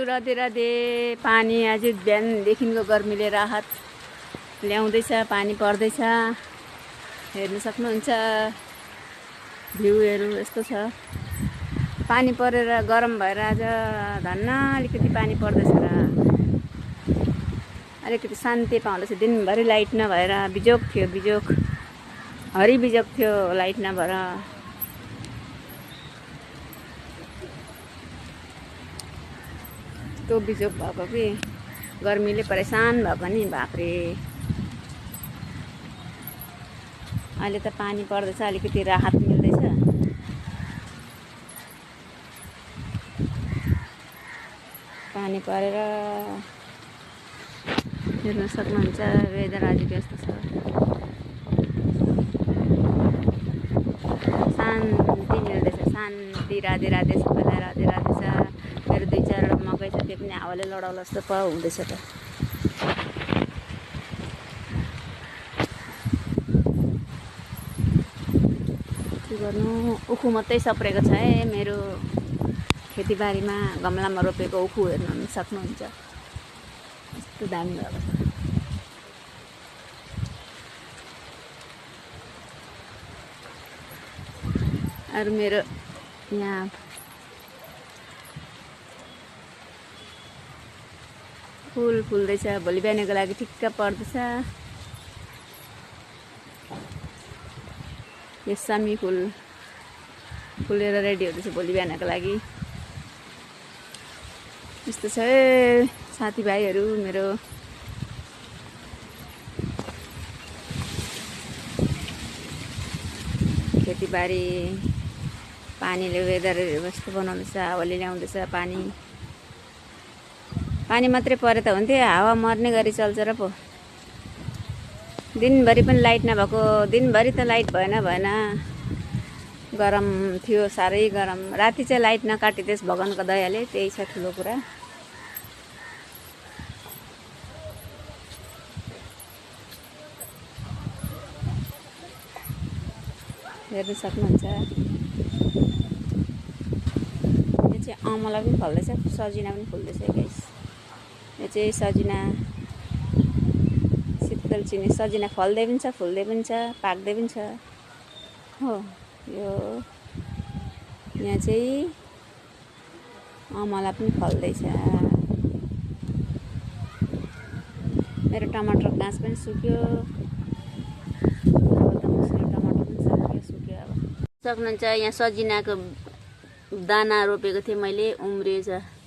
राधे राधे। पानी आज बिहानदेखिको गर्मीले राहत ल्याउँदैछ, पानी पर्दैछ। हेर्न सक्नुहुन्छ भ्यूहरू यस्तो छ। पानी परेर गरम भएर आज धन्न अलिकति पानी पर्दैछ र अलिकति शान्ति पाउँदैछ। दिनभरि लाइट नभएर बिजोक थियो, बिजोक हरि बिजोक थियो लाइट नभएर। त्यो बिजोक भएको कि गर्मीले परेशान भएको नि बाफ्रे। अहिले त पानी पर्दैछ, अलिकति राहत मिल्दैछ। पानी परेर हेर्न सक्नुहुन्छ वेदर आज व्यस्त छ। शान्ति मिल्दैछ, शान्ति। राधे राधे सबैलाई राधे राधे छ। मेरो 2-4 मकै छ, त्यो पनि हावाले लडाउला जस्तो प हुँदैछ त। के गर्नु, उखु मात्रै सप्रेको छ है मेरो खेतीबारीमा। गमलामा रोपेको उखु हेर्न सक्नुहुन्छ, यस्तो दामी भएको छ। अरू मेरो यहाँ फुल फुल्दैछ, भोलि बिहानको लागि ठिक्क पर्दैछ। यो सामी फुल फुलेर रेडी हुँदैछ भोलि बिहानको लागि। यस्तो छ साथीभाइहरू मेरो। खेतीबारी पानीले वेदर यस्तो बनाउँदैछ, हावाले ल्याउँदैछ पानी। पानी मात्रै परे त हुन्थ्यो, हावा मर्ने गरी चल्छ र पो। दिनभरि पनि लाइट नभएको, दिनभरि त लाइट भएन गरम थियो, साह्रै गरम। राति चाहिँ लाइट नकाटिदियोस् भगवानको दयाले, त्यही छ ठुलो कुरा। हेर्न सक्नुहुन्छ यो चाहिँ अमला पनि फल्दैछ, सजिना पनि फुल्दैछ गाइस। यो चाहिँ सजिना, शीतल चिनी सजिना फल्दै पनि छ, फुल्दै पनि छ, पाक्दै पनि छ हो। यो यहाँ चाहिँ अमला पनि फल्दैछ। मेरो टमाटर गाँस पनि सुक्यो, अब त मसिनो टमाटर पनि सुक्यो अब। सक्नुहुन्छ यहाँ सजिनाको दाना रोपेको थिएँ मैले, उम्रिएछ।